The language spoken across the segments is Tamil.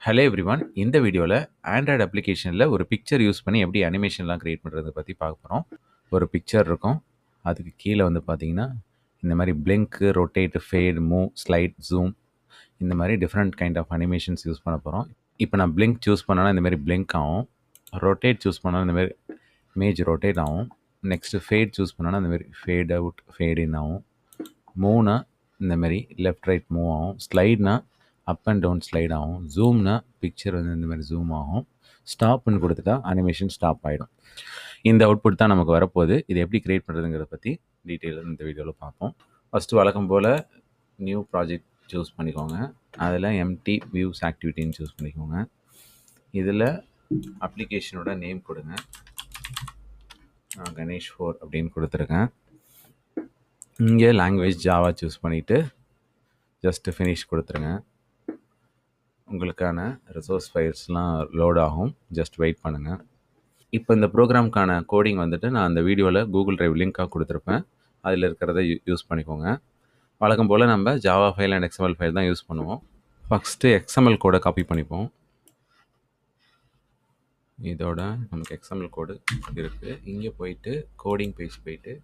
Hello everyone. இந்த வீடியோல ஆண்ட்ராய்டு அப்ளிகேஷன்ல ஒரு பிக்சர் யூஸ் பண்ணி எப்படி அனிமேஷன்லாம் கிரியேட் பண்றத பத்தி பார்க்க போறோம். ஒரு பிக்சர் இருக்கும். அதுக்கு கீழ வந்து பார்த்தீங்கன்னா, இந்த மாரி blink, rotate, fade, move, slide, zoom இந்த மாரி different kind of animations use பண்ண போறோம். இப்ப நான் பிளிங்க் சூஸ் பண்ணேன்னா இந்த மாரி பிளிங்க் ஆகும். ரொட்டேட் சூஸ் பண்ணா இந்த மாரி இமேஜ் ரொட்டேட் ஆகும். நெக்ஸ்ட் ஃபேட் சூஸ் பண்ணேன்னா இந்த மாரி ஃபேட் அவுட், ஃபேட் இன் ஆகும். மூவ்னா இந்த மாரி லெஃப்ட் ரைட் மூவ் ஆகும். ஸ்லைட்னா அப் அண்ட் டவுன் ஸ்லைட் ஆகும். ஜூம்னா பிக்சர் வந்து இந்த மாதிரி ஜூம் ஆகும். ஸ்டாப்னு கொடுத்துட்டா அனிமேஷன் ஸ்டாப் ஆகிடும். இந்த அவுட்புட் தான் நமக்கு வரப்போகுது. இது எப்படி கிரியேட் பண்ணுறதுங்கிறத பற்றி டீட்டெயிலாக இந்த வீடியோவில் பார்ப்போம். ஃபஸ்ட்டு வழக்கம் போல் நியூ ப்ராஜெக்ட் சூஸ் பண்ணிக்கோங்க. அதில் எம்டி வியூஸ் ஆக்டிவிட்டின்னு சூஸ் பண்ணிக்கோங்க. இதில் அப்ளிகேஷனோட நேம் கொடுங்க. நான் கணேஷ் 4 அப்படின்னு கொடுத்துருக்கேன். இங்கே லாங்குவேஜ் ஜாவா சூஸ் பண்ணிவிட்டு ஜஸ்ட்டு ஃபினிஷ் கொடுத்துருங்க. உங்களுக்கான ரிசோர்ஸ் ஃபைல்ஸ்லாம் லோட் ஆகும். ஜஸ்ட் வெயிட் பண்ணுங்கள். இப்போ இந்த ப்ரோக்ராம்க்கான கோடிங் வந்துட்டு நான் அந்த வீடியோவில் கூகுள் ட்ரைவ் லிங்காக கொடுத்துருப்பேன். அதில் இருக்கிறத யூஸ் பண்ணிக்கோங்க. வழக்கம் போல் நம்ம Java file and XML file தான் யூஸ் பண்ணுவோம். ஃபஸ்ட்டு எக்ஸ்எம்எல் கோடை காப்பி பண்ணிப்போம். இதோட நமக்கு எக்ஸ்எம்எல் கோடு இருக்குது. இங்கே போயிட்டு கோடிங் பேஜ் போயிட்டு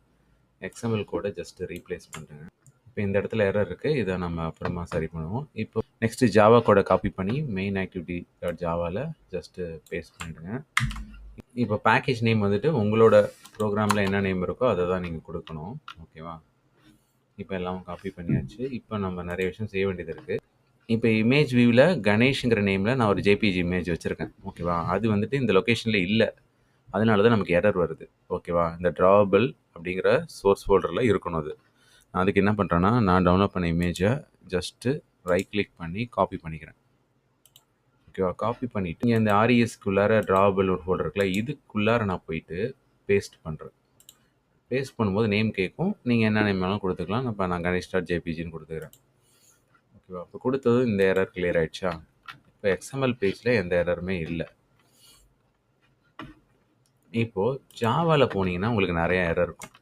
எக்ஸ்எம்எல் கோடை ஜஸ்ட்டு ரீப்ளேஸ் பண்ணுறேங்க. இப்போ இந்த இடத்துல எரர் இருக்குது. இதை நம்ம அப்புறமா சரி பண்ணுவோம். இப்போ நெக்ஸ்ட்டு ஜாவா கோடை காப்பி பண்ணி மெயின் ஆக்டிவிட்டி ஜாவாவில் ஜஸ்ட்டு பேஸ்ட் பண்ணிவிடுங்க. இப்போ பேக்கேஜ் நேம் வந்துட்டு உங்களோட ப்ரோக்ராமில் என்ன நேம் இருக்கோ அதை தான் நீங்கள் கொடுக்கணும். ஓகேவா? இப்போ எல்லாம் காப்பி பண்ணியாச்சு. இப்போ நம்ம நிறைய விஷயம் செய்ய வேண்டியது இருக்குது. இப்போ இமேஜ் வியூவில் கணேஷ்ங்கிற நேமில் நான் ஒரு ஜேபிஜி இமேஜ் வச்சுருக்கேன். ஓகேவா? அது வந்துட்டு இந்த லொக்கேஷனில் இல்லை. அதனால தான் நமக்கு எரர் வருது. ஓகேவா? இந்த ட்ராவபிள் அப்படிங்கிற சோர்ஸ் ஃபோல்டரில் இருக்கணும் அது. நான் அதுக்கு என்ன பண்ணுறேன்னா, நான் டவுன்லோட் பண்ண இமேஜை ஜஸ்ட்டு ரைட் கிளிக் பண்ணி காப்பி பண்ணிக்கிறேன். ஓகேவா? காப்பி பண்ணிவிட்டு இங்கே இந்த ஆர்இஎஸ்க்குள்ளார ட்ராவபிள் ஒரு ஃபோல்டர் இருக்குல்ல, இதுக்குள்ளார நான் போயிட்டு பேஸ்ட் பண்ணுறேன். பேஸ்ட் பண்ணும்போது நேம் கேட்கும். நீங்கள் என்ன நேம் வேணாலும் கொடுத்துக்கலாம். இப்போ நான் கணேஷ் டாட் ஜேபிஜின்னு கொடுத்துக்கிறேன். ஓகேவா? இப்போ கொடுத்தது இந்த எரர் கிளியர் ஆகிடுச்சா? இப்போ எக்ஸ்எம்எல் பேஜில் எந்த எரருமே இல்லை. இப்போது ஜாவாவில் போனீங்கன்னா உங்களுக்கு நிறைய எரர் இருக்கும்.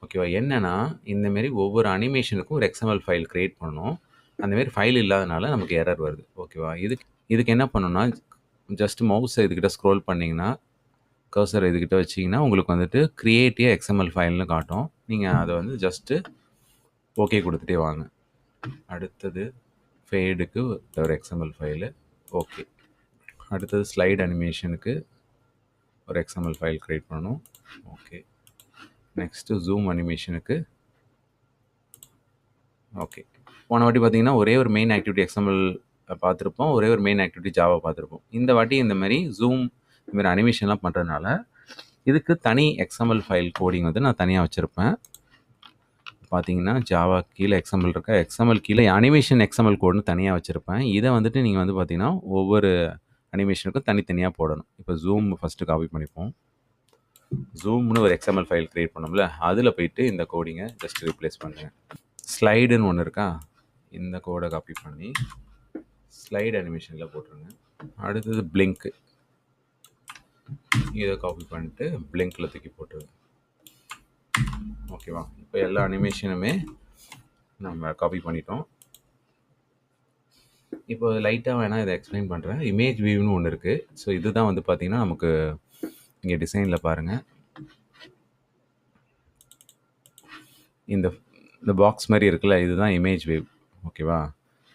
ஓகேவா? என்னென்னா இந்தமாரி ஒவ்வொரு அனிமேஷனுக்கும் ஒரு எக்ஸ்எம்எல் ஃபைல் க்ரியேட் பண்ணணும். அந்தமாரி ஃபைல் இல்லாதனால நமக்கு எரர் வருது. ஓகேவா? இதுக்கு என்ன பண்ணணும்னா, ஜஸ்ட் மவுஸை இதுக்கிட்ட ஸ்க்ரோல் பண்ணிங்கன்னா, கர்சர் இதுக்கிட்ட வச்சிங்கன்னா உங்களுக்கு வந்துட்டு கிரியேட் எக்ஸ்எம்எல் ஃபைல்னு காட்டும். நீங்கள் அதை வந்து ஜஸ்ட்டு ஓகே கொடுத்துட்டே வாங்க. அடுத்தது ஃபேடுக்கு ஒரு எக்ஸ்எம்எல் ஃபைலு. ஓகே. அடுத்தது ஸ்லைட் அனிமேஷனுக்கு ஒரு எக்ஸ்எம்எல் ஃபைல் க்ரியேட் பண்ணணும். ஓகே. நெக்ஸ்ட்டு ஜூம் அனிமேஷனுக்கு ஓகே. போன வாட்டி பார்த்தீங்கன்னா ஒரே ஒரு மெயின் ஆக்டிவிட்டி எக்ஸ்எம்எல் பார்த்துருப்போம். ஒரே ஒரு மெயின் ஆக்டிவிட்டி ஜாவா பார்த்துருப்போம். இந்த வாட்டி இந்த மாதிரி ஜூம் இந்த மாதிரி அனிமேஷன்லாம் பண்ணுறதுனால இதுக்கு தனி எக்ஸ்எம்எல் ஃபைல் கோடிங் வந்து நான் தனியாக வச்சுருப்பேன். பார்த்தீங்கன்னா ஜாவா கீழே எக்ஸ்எம்எல் இருக்கா, எக்ஸ்எம்எல் கீழே அனிமேஷன் எக்ஸ்எம்எல் கோடுன்னு தனியாக வச்சுருப்பேன். இதை வந்துட்டு நீங்கள் வந்து பார்த்தீங்கன்னா ஒவ்வொரு அனிமேஷனுக்கும் தனித்தனியாக போடணும். இப்போ ஜூம் ஃபஸ்ட்டு காப்பி பண்ணிப்போம். ஜூம்னு ஒரு எக்ஸ்எம்எல் ஃபைல் க்ரியேட் பண்ணோம்ல, அதில் போயிட்டு இந்த கோடிங்கை ஜஸ்ட் ரீப்ளேஸ் பண்ணுங்கள். ஸ்லைடுன்னு ஒன்று இருக்கா, இந்த கோடை காப்பி பண்ணி ஸ்லைடு அனிமேஷனில் போட்டுருங்க. அடுத்தது பிளிங்க்கு, இதை காப்பி பண்ணிட்டு பிளிங்கில் தூக்கி போட்டுருங்க. ஓகேவா? இப்போ எல்லா அனிமேஷனுமே நம்ம காப்பி பண்ணிட்டோம். இப்போ லைட்டாக வேணால் இதை எக்ஸ்பிளைன் பண்ணுறேன். இமேஜ் வியூன்னு ஒன்று இருக்குது. ஸோ இதுதான் வந்து பார்த்திங்கன்னா நமக்கு இங்கே டிசைனில் பாருங்கள், இந்த பாக்ஸ் மாதிரி இருக்குல்ல, இதுதான் இமேஜ் வியூ. ஓகேவா?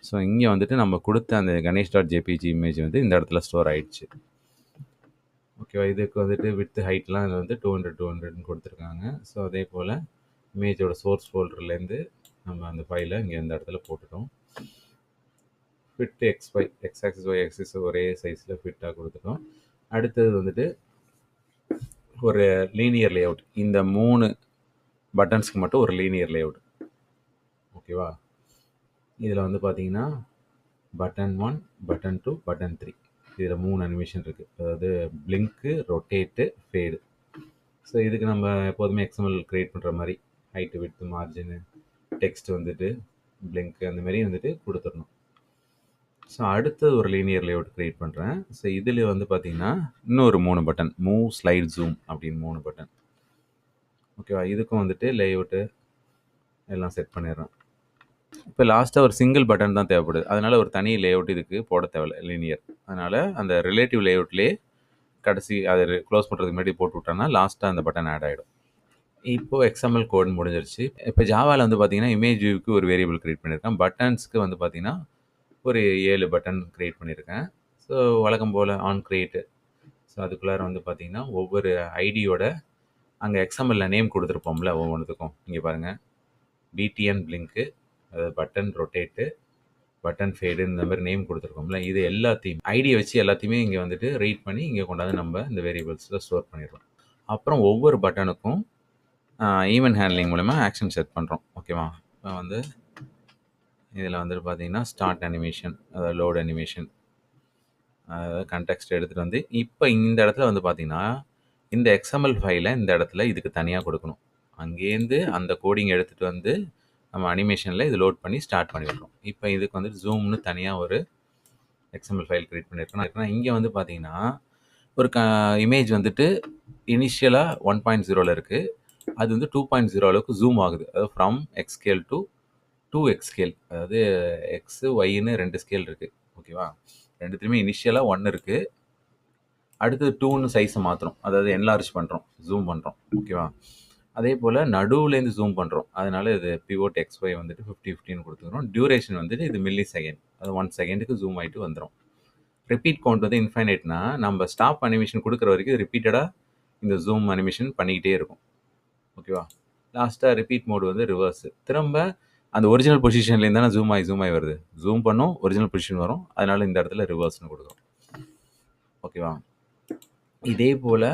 ஸோ இங்கே வந்துட்டு நம்ம கொடுத்த அந்த கணேஷ் டாட் ஜேபிஜி இமேஜ் வந்து இந்த இடத்துல ஸ்டோர் ஆகிடுச்சு. ஓகேவா? இதுக்கு வந்துட்டு வித் ஹைட்லாம் இதில் வந்து 200 கொடுத்துருக்காங்க. ஸோ அதே போல் இமேஜோட சோர்ஸ் ஃபோல்டர்லேருந்து நம்ம அந்த ஃபைலை இங்கே இந்த இடத்துல போட்டுட்டோம். Fit X axis Y axis ஒரே சைஸில் ஃபிட்டாக கொடுத்துட்டோம். அடுத்தது வந்துட்டு ஒரு லீனியர் லேஅவுட். இந்த 3 பட்டன்ஸ்க்கு மட்டும் ஒரு லீனியர் லேஅவுட். ஓகேவா? இதில் வந்து பார்த்தீங்கன்னா பட்டன் 1, பட்டன் 2, பட்டன் 3, இதில் 3 அனிமேஷன் இருக்குது. அதாவது பிளிங்க்கு, ரொட்டேட்டு, ஃபேடு. ஸோ இதுக்கு நம்ம எப்போதுமே எக்ஸ்எம்எல் க்ரியேட் பண்ணுற மாதிரி ஹைட்டு, விட்த்து, மார்ஜினு, டெக்ஸ்ட் வந்துட்டு பிளிங்க்கு அந்த மாதிரி வந்துட்டு கொடுத்துடணும். ஸோ அடுத்தது ஒரு லீனியர் லேஅவுட் க்ரியேட் பண்ணுறேன். ஸோ இதில் வந்து பார்த்தீங்கன்னா இன்னொரு 3 பட்டன், மூவ், ஸ்லைட், ஜூம் அப்படின்னு 3 பட்டன். ஓகேவா? இதுக்கும் வந்துட்டு லேஅவுட்டு எல்லாம் செட் பண்ணிடுறேன். இப்போ லாஸ்ட்டாக ஒரு சிங்கிள் பட்டன் தான் தேவைப்படுது. அதனால் ஒரு தனி லேஅவுட் இதுக்கு போட தேவையில்ல லீனியர். அதனால் அந்த ரிலேட்டிவ் லேஅவுட்லேயே கடைசி அதை க்ளோஸ் பண்ணுறதுக்கு முன்னாடி போட்டு விட்டோம்னா லாஸ்ட்டாக அந்த பட்டன் ஆட் ஆகிடும். இப்போ எக்ஸ்எம்எல் கோட் முடிஞ்சிருச்சு. இப்போ ஜாவாவில் வந்து பார்த்தீங்கன்னா இமேஜ் வியூக்கு ஒரு வேரியபிள் கிரியேட் பண்ணியிருக்கேன். பட்டன்ஸ்க்கு வந்து பார்த்தீங்கன்னா ஒரு 7 பட்டன் கிரியேட் பண்ணியிருக்கேன். ஸோ வழக்கம் போல் ஆன் கிரியேட்டு. ஸோ அதுக்குள்ளார வந்து பார்த்தீங்கன்னா ஒவ்வொரு ஐடியோட அங்கே எக்ஸ்எம்எல்ல நேம் கொடுத்துருப்போம்ல ஒவ்வொன்றுத்துக்கும். இங்கே பாருங்கள், பிடிஎன் பிளிங்க்கு, அதாவது பட்டன் ரொட்டேட்டு, பட்டன் ஃபேடு, இந்த மாதிரி நேம் கொடுத்துருக்கோம்ல, இது எல்லாத்தையும் ஐடியை வச்சு எல்லாத்தையுமே இங்கே வந்துட்டு ரீட் பண்ணி இங்கே கொண்டாந்து நம்ம இந்த வேரியபிள்ஸில் ஸ்டோர் பண்ணிடுறோம். அப்புறம் ஒவ்வொரு பட்டனுக்கும் ஈவென்ட் ஹேண்ட்லிங் மூலமா ஆக்ஷன் செட் பண்ணுறோம். ஓகேவா? இப்போ வந்து இதில் வந்துட்டு பார்த்தீங்கன்னா ஸ்டார்ட் அனிமேஷன், அதாவது லோட் அனிமேஷன், அதாவது கண்டெக்ஸ்ட் எடுத்துகிட்டு வந்து இப்போ இந்த இடத்துல வந்து பார்த்தீங்கன்னா இந்த எக்ஸ்எம்எல் ஃபைலை இந்த இடத்துல இதுக்கு தனியாக கொடுக்கணும். அங்கேருந்து அந்த கோடிங் எடுத்துகிட்டு வந்து நம்ம அனிமேஷனில் இது லோட் பண்ணி ஸ்டார்ட் பண்ணிவிடுறோம். இப்போ இதுக்கு வந்துட்டு ஜூம்னு தனியாக ஒரு எக்ஸ்எம்எல் ஃபைல் க்ரியேட் பண்ணியிருக்கோம். இங்கே வந்து பார்த்தீங்கன்னா ஒரு இமேஜ் வந்துட்டு இனிஷியலாக 1.0ல் இருக்குது. அது வந்து 2.0 அளவுக்கு ஜூம் ஆகுது. அதாவது from X scale to 2x scale, அதாவது எக்ஸு ஒய்ன்னு 2 ஸ்கேல் இருக்குது. ஓகேவா? ரெண்டுத்துலையுமே இனிஷியலாக 1 இருக்குது. அடுத்தது 2ன்னு சைஸை மாற்றுறோம், அதாவது என்லார்ஜ் பண்ணுறோம், ஜூம் பண்ணுறோம். ஓகேவா? அதே போல் நடுவுலேருந்து ஜூம் பண்ணுறோம். அதனால இது பிவோட் XY வந்துட்டு 50-50ன்னு கொடுத்துக்கிறோம். டியூரேஷன் வந்துட்டு இது மில்லி செகண்ட், அது 1 செகண்டுக்கு ஜூம் ஆகிட்டு வந்துடும். ரிப்பீட் கவுண்ட் வந்து இன்ஃபைனைட்னா நம்ம ஸ்டாப் அனிமேஷன் கொடுக்குற வரைக்கும் ரிப்பீட்டடாக இந்த ஜூம் அனிமேஷன் பண்ணிக்கிட்டே இருக்கும். ஓகேவா? லாஸ்ட்டாக ரிப்பீட் மோடு வந்து ரிவர்ஸு. திரும்ப அந்த ஒரிஜினல் பொசிஷன்லேருந்து தானே ஜூம் ஆகி வருது. ஜூம் பண்ணும், ஒரிஜினல் பொசிஷன் வரும். அதனால் இந்த இடத்துல ரிவர்ஸ்னு கொடுக்குறோம். ஓகேவா? இதே போல்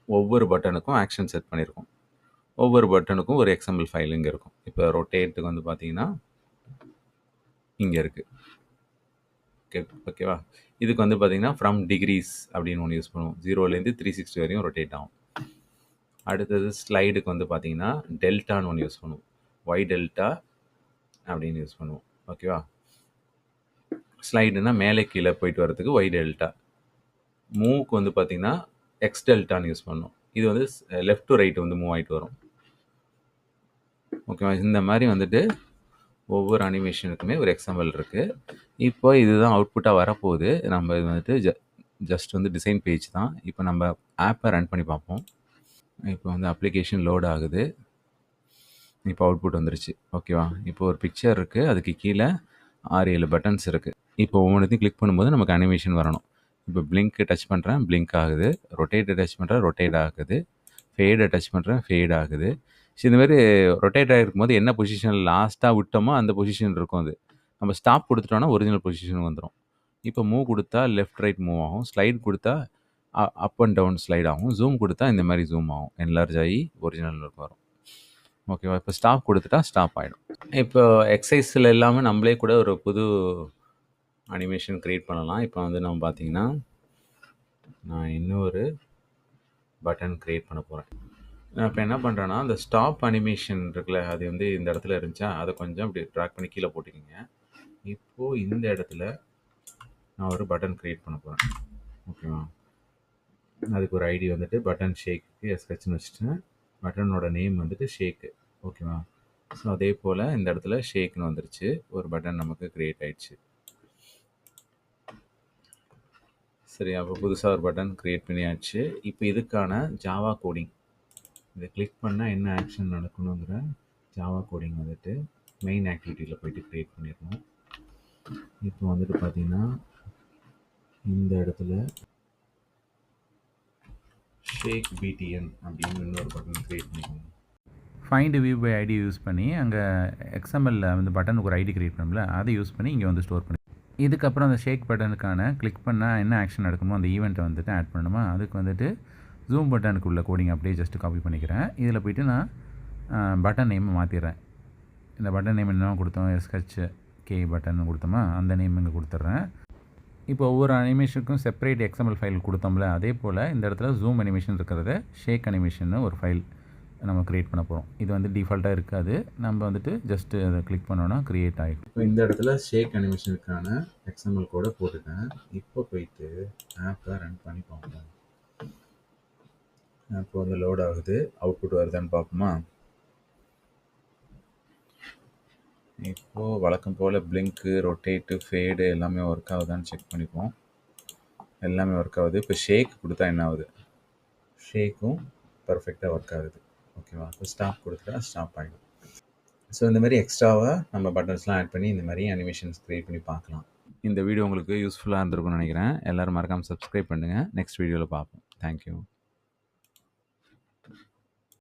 ஒவ்வொரு பட்டனுக்கும் ஆக்ஷன் செட் பண்ணியிருக்கோம். ஒவ்வொரு பட்டனுக்கும் ஒரு எக்ஸ்எம்எல் ஃபைல் இங்கே இருக்கும். இப்போ ரொட்டேட்டுக்கு வந்து பார்த்தீங்கன்னா இங்கே இருக்குது. ஓகேவா? இதுக்கு வந்து பார்த்தீங்கன்னா ஃப்ரம் டிகிரிஸ் அப்படின்னு ஒன்று யூஸ் பண்ணுவோம். 0லேருந்து 360 வரையும் ரொட்டேட் ஆகும். அடுத்தது ஸ்லைடுக்கு வந்து பார்த்தீங்கன்னா டெல்டான்னு ஒன்று யூஸ் பண்ணுவோம். ஒய் டெல்டா அப்படின்னு யூஸ் பண்ணுவோம். ஓகேவா? ஸ்லைடுனா மேலே கீழே போயிட்டு வரதுக்கு ஒய் டெல்டா. மூவ்க்கு வந்து பார்த்தீங்கன்னா எக்ஸ் டெல்டான்னு யூஸ் பண்ணுவோம். இது வந்து லெஃப்ட் டு ரைட் வந்து மூவ் ஆகிட்டு வரும். ஓகேவா? இந்த மாதிரி வந்துட்டு ஒவ்வொரு அனிமேஷனுக்குமே ஒரு எக்ஸாம்பிள் இருக்குது. இப்போ இதுதான் அவுட்புட்டாக வரப்போகுது. நம்ம இது வந்துட்டு ஜஸ்ட் வந்து டிசைன் பேஜ் தான். இப்போ நம்ம ஆப்பை ரன் பண்ணி பார்ப்போம். இப்போ வந்து அப்ளிகேஷன் லோட் ஆகுது. இப்போ அவுட்புட் வந்துருச்சு. ஓகேவா? இப்போ ஒரு பிக்சர் இருக்குது, அதுக்கு கீழே 6-7 பட்டன்ஸ் இருக்குது. இப்போ ஒவ்வொன்றையும் கிளிக் பண்ணும்போது நமக்கு அனிமேஷன் வரணும். இப்போ பிளிங்க் டச் பண்ணுறேன், பிளிங்க் ஆகுது. ரொட்டேட்டை டச் பண்ணுறேன், ரொட்டேட் ஆகுது. ஃபேடை டச் பண்ணுறேன், ஃபேட் ஆகுது. ஸோ இந்த மாதிரி ரொட்டேட் ஆகிருக்கும் போது என்ன பொசிஷன் லாஸ்ட்டாக விட்டோமோ அந்த பொசிஷன் இருக்கும். அது நம்ம ஸ்டாப் கொடுத்துட்டோன்னா ஒரிஜினல் பொசிஷன் வந்துடும். இப்போ மூவ் கொடுத்தா லெஃப்ட் ரைட் மூவ் ஆகும். ஸ்லைட் கொடுத்தா அப் அண்ட் டவுன் ஸ்லைட் ஆகும். ஜூம் கொடுத்தா இந்த மாதிரி ஜூம் ஆகும், என்லார்ஜ் ஆகி ஒரிஜினல் வரும். ஓகேவா? இப்போ ஸ்டாப் கொடுத்துட்டா ஸ்டாப் ஆகிடும். இப்போ எக்ஸசைஸில் இல்லாமல் நம்மளே கூட ஒரு புது அனிமேஷன் க்ரியேட் பண்ணலாம். இப்போ வந்து நம்ம பார்த்தீங்கன்னா நான் இன்னொரு பட்டன் க்ரியேட் பண்ண போகிறேன். நான் இப்போ என்ன பண்ணுறேன்னா, அந்த ஸ்டாப் அனிமேஷன் இருக்குல்ல, அது வந்து இந்த இடத்துல இருந்துச்சா, அதை கொஞ்சம் இப்படி ட்ராக் பண்ணி கீழே போட்டுக்கிங்க. இப்போது இந்த இடத்துல நான் ஒரு பட்டன் க்ரியேட் பண்ண போகிறேன். ஓகேவா? அதுக்கு ஒரு ஐடி வந்துட்டு பட்டன் ஷேக்கு எஸ்கட்ச்னு வச்சுட்டேன். பட்டனோட நேம் வந்துட்டு ஷேக்கு. ஓகேவா? ஸோ அதே போல் இந்த இடத்துல ஷேக்னு வந்துருச்சு. ஒரு பட்டன் நமக்கு க்ரியேட் ஆயிடுச்சு. சரி, அப்போ புதுசாக ஒரு பட்டன் க்ரியேட் பண்ணியாச்சு. இப்போ இதுக்கான ஜாவா கோடிங், இதை கிளிக் பண்ணால் என்ன ஆக்ஷன் நடக்கணுங்கிற ஜாவா கோடிங் வந்துட்டு மெயின் ஆக்டிவிட்டியில் போயிட்டு க்ரியேட் பண்ணிடணும். இப்போ வந்துட்டு பார்த்தீங்கன்னா இந்த இடத்துல ஷேக் பிடிஎன் அப்படின்னு இன்னொரு பட்டன் க்ரியேட் பண்ணிக்கோங்க. Find view by ID use பண்ணி அங்கே எக்ஸ்எம்எல்ல வந்து பட்டனுக்கு ஒரு ஐடி க்ரியேட் பண்ணல, அதை யூஸ் பண்ணி இங்கே வந்து ஸ்டோர் பண்ணி இதுக்கப்புறம் அந்த ஷேக் பட்டனுக்கான கிளிக் பண்ணால் என்ன ஆக்ஷன் நடக்குமோ அந்த ஈவெண்ட்டை வந்துட்டு ஆட் பண்ணணுமா. அதுக்கு வந்துட்டு ஜூம் பட்டனுக்கு உள்ள கோடிங் அப்படியே ஜஸ்ட்டு காப்பி பண்ணிக்கிறேன். இதில் போய்ட்டு நான் பட்டன் நேமை மாற்றிடுறேன். இந்த பட்டன் நேம் என்ன கொடுத்தோம், SHK பட்டன் கொடுத்தோமா, அந்த நேம் இங்கே கொடுத்துட்றேன். இப்போ ஒவ்வொரு அனிமேஷனுக்கும் செப்பரேட் எக்ஸ்எம்எல் ஃபைல் கொடுத்தோம்ல, அதே போல் இந்த இடத்துல ஜூம் அனிமேஷன் இருக்கிறத ஷேக் அனிமேஷன் ஒரு ஃபைல் நம்ம க்ரியேட் பண்ண போகிறோம். இது வந்து டிஃபால்ட்டாக இருக்காது. நம்ம வந்துட்டு ஜஸ்ட்டு அதை கிளிக் பண்ணோன்னா க்ரியேட் ஆகிடும். இப்போ இந்த இடத்துல ஷேக் அனிமேஷனுக்கான எக்ஸ்எம்எல் கோடை போட்டுட்டேன். இப்போ போயிட்டு ஆப்பை ரன் பண்ணி பார்ப்போம். ஆப் வந்து லோட் ஆகுது, அவுட்புட் வருதான்னு பார்ப்போமா. இப்போது வழக்கம் போல் பிளிங்க்கு, ரொட்டேட்டு, ஃபேடு எல்லாமே ஒர்க் ஆகுதான்னு செக் பண்ணிப்போம். எல்லாமே ஒர்க் ஆகுது. இப்போ ஷேக் கொடுத்தா என்ன ஆகுது? ஷேக்கும் பர்ஃபெக்டாக ஒர்க் ஆகுது. ஓகேவா? இப்போ ஸ்டாப் கொடுத்தா ஸ்டாப் ஆகிடும். ஸோ இந்த மாதிரி எக்ஸ்ட்ராவாக நம்ம பட்டன்ஸ்லாம் ஆட் பண்ணி இந்த மாதிரி அனிமேஷன்ஸ் க்ரியேட் பண்ணி பார்க்கலாம். இந்த வீடியோ உங்களுக்கு யூஸ்ஃபுல்லாக இருந்திருக்கும்னு நினைக்கிறேன். எல்லோரும் மறக்காமல் சப்ஸ்கிரைப் பண்ணுங்கள். நெக்ஸ்ட் வீடியோவில் பார்ப்போம். தேங்க்யூ.